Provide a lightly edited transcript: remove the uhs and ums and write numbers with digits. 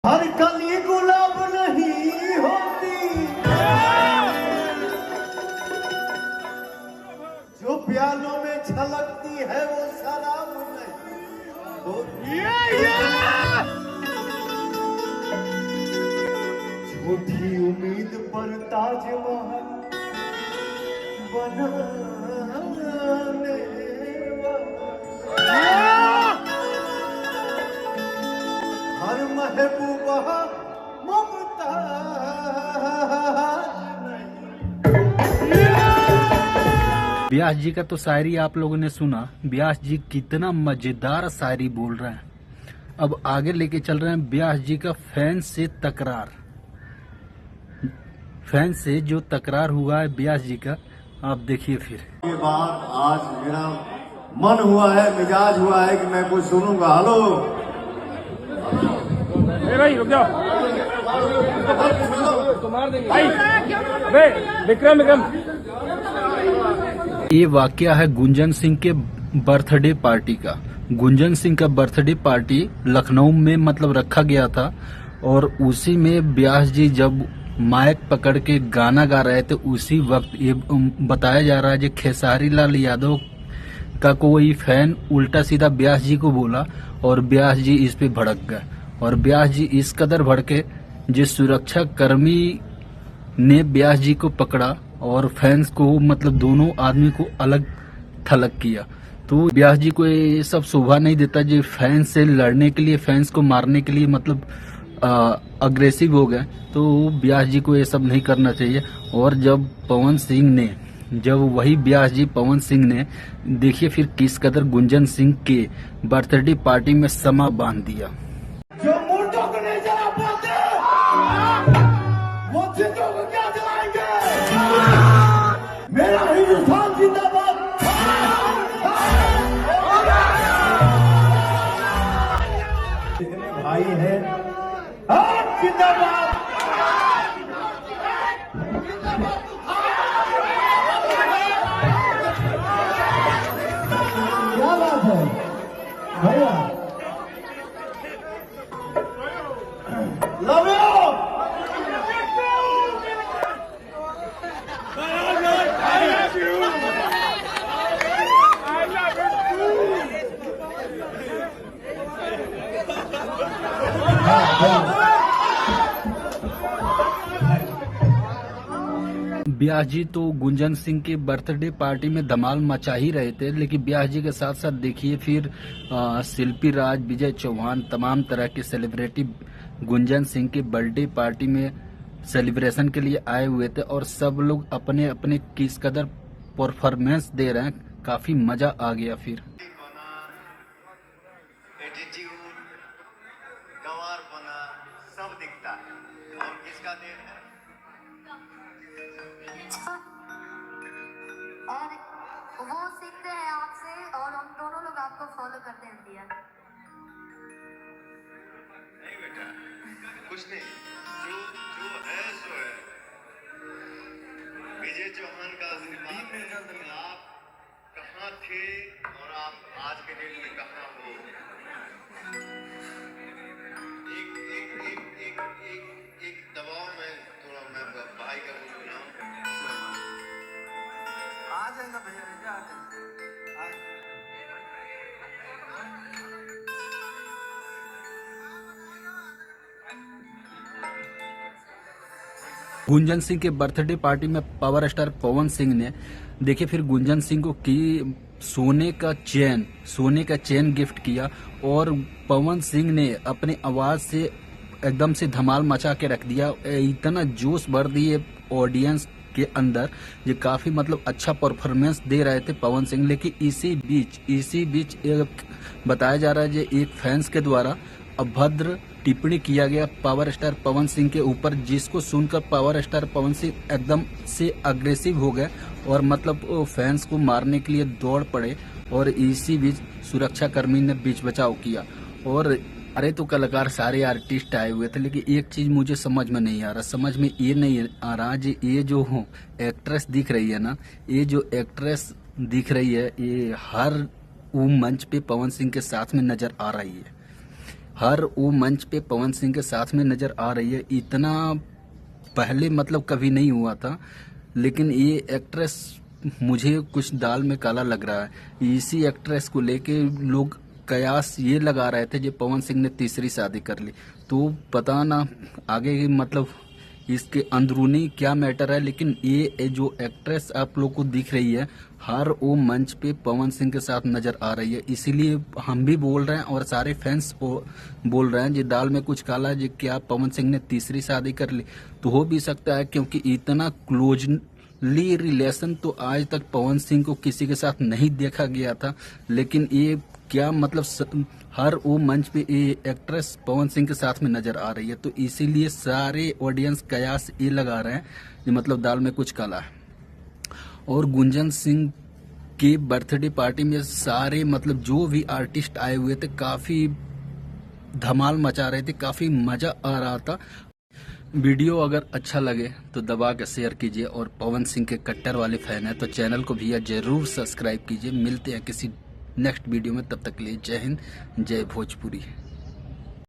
हर कली गुलाब नहीं होती, जो प्यालों में छलकती है वो शराब नहीं होती। झूठी उम्मीद पर ताजमहल बनाने हर महबूबा मुमताज नहीं। व्यास जी का तो शायरी आप लोगों ने सुना। व्यास जी कितना मजेदार शायरी बोल रहे हैं। अब आगे लेके चल रहे हैं व्यास जी का फैन से तकरार। फैन से जो तकरार हुआ है व्यास जी का, आप देखिए फिर। ये बात आज मेरा मन हुआ है, मिजाज हुआ है कि मैं कुछ सुनूंगा। हेलो भाई रुक जाओ, भाई विक्रम ये वाकया है गुंजन सिंह के बर्थडे पार्टी का। गुंजन सिंह का बर्थडे पार्टी लखनऊ में मतलब रखा गया था, और उसी में व्यास जी जब माइक पकड़ के गाना गा रहे थे, उसी वक्त ये बताया जा रहा है कि खेसारी लाल यादव का कोई फैन उल्टा सीधा व्यास जी को बोला और व्यास जी इस पे भड़क गए। और व्यास जी इस कदर भड़के जिस सुरक्षा कर्मी ने व्यास जी को पकड़ा और फैंस को मतलब दोनों आदमी को अलग थलग किया। तो व्यास जी को ये सब शोभा नहीं देता जो फैंस से लड़ने के लिए, फैंस को मारने के लिए मतलब अग्रेसिव हो गए। तो व्यास जी को ये सब नहीं करना चाहिए। और जब वही व्यास जी पवन सिंह ने देखिए फिर किस कदर गुंजन सिंह के बर्थडे पार्टी में समा बांध दिया। जो मुर्दों को नहीं जला पाते वो जिंदों को क्या जलाएंगे। मेरा हिंदुस्तान जिंदाबाद। भाई है जिंदाबाद। क्या बात है भैया, लव यू। व्यास जी तो गुंजन सिंह के बर्थडे पार्टी में धमाल मचा ही रहे थे, लेकिन व्यास जी के साथ साथ देखिए फिर शिल्पी राज, विजय चौहान, तमाम तरह के सेलिब्रिटी गुंजन सिंह के बर्थडे पार्टी में सेलिब्रेशन के लिए आए हुए थे। और सब लोग अपने अपने किस कदर परफॉर्मेंस दे रहे हैं, काफी मजा आ गया। फिर सब दिखता है और किसका देन है। और वो सीखते हैं आपसे और हम दोनों लोग आपको फॉलो करते हैं दिया। नहीं बेटा कुछ नहीं, जो है सो है। विजय चौहान का आशीर्वाद में आप कहाँ थे और आप आज के डेट में कहाँ हो। एक दबाव में थोड़ा मैं भाई का बोल रहा हूँ। आ जाएगा भैया, आ जाएगा। गुंजन सिंह के बर्थडे पार्टी में पावर स्टार पवन सिंह ने देखिए फिर गुंजन सिंह को की सोने का चेन गिफ्ट किया। और पवन सिंह ने अपनी आवाज से एकदम से धमाल मचा के रख दिया। इतना जोश भर दिए ऑडियंस के अंदर ये काफ़ी मतलब अच्छा परफॉर्मेंस दे रहे थे पवन सिंह, लेकिन इसी बीच एक बताया जा रहा है कि एक फैंस के द्वारा अभद्र टिप्पणी किया गया पावर स्टार पवन सिंह के ऊपर, जिसको सुनकर पावर स्टार पवन सिंह एकदम से अग्रेसिव हो गए और मतलब फैंस को मारने के लिए दौड़ पड़े। और इसी बीच सुरक्षा कर्मी ने बीच बचाव किया। और अरे तो कलाकार सारे आर्टिस्ट आए हुए थे, लेकिन एक चीज मुझे समझ में नहीं आ रहा, समझ में ये नहीं आ रहा जी, ये जो एक्ट्रेस दिख रही है ना, ये जो एक्ट्रेस दिख रही है ये हर वो मंच पे पवन सिंह के साथ में नजर आ रही है, हर वो मंच पे पवन सिंह के साथ में नजर आ रही है। इतना पहले मतलब कभी नहीं हुआ था, लेकिन ये एक्ट्रेस मुझे कुछ दाल में काला लग रहा है। इसी एक्ट्रेस को लेके लोग कयास ये लगा रहे थे जो पवन सिंह ने तीसरी शादी कर ली, तो पता ना आगे मतलब इसके अंदरूनी क्या मैटर है, लेकिन ये जो एक्ट्रेस आप लोग को दिख रही है हर वो मंच पे पवन सिंह के साथ नजर आ रही है। इसीलिए हम भी बोल रहे हैं और सारे फैंस बोल रहे हैं जी दाल में कुछ काला, जी क्या पवन सिंह ने तीसरी शादी कर ली। तो हो भी सकता है, क्योंकि इतना क्लोजली रिलेशन तो आज तक पवन सिंह को किसी के साथ नहीं देखा गया था, लेकिन ये क्या मतलब हर वो मंच पे ये एक्ट्रेस पवन सिंह के साथ में नजर आ रही है, तो इसीलिए सारे ऑडियंस कयास ये लगा रहे हैं कि मतलब दाल में कुछ काला है। और गुंजन सिंह की बर्थडे पार्टी में सारे मतलब जो भी आर्टिस्ट आए हुए थे काफी धमाल मचा रहे थे, काफी मजा आ रहा था। वीडियो अगर अच्छा लगे तो दबा के शेयर कीजिए, और पवन सिंह के कट्टर वाले फैन है तो चैनल को भैया जरूर सब्सक्राइब कीजिए। मिलते हैं किसी नेक्स्ट वीडियो में, तब तक के लिए जय हिंद, जय भोजपुरी।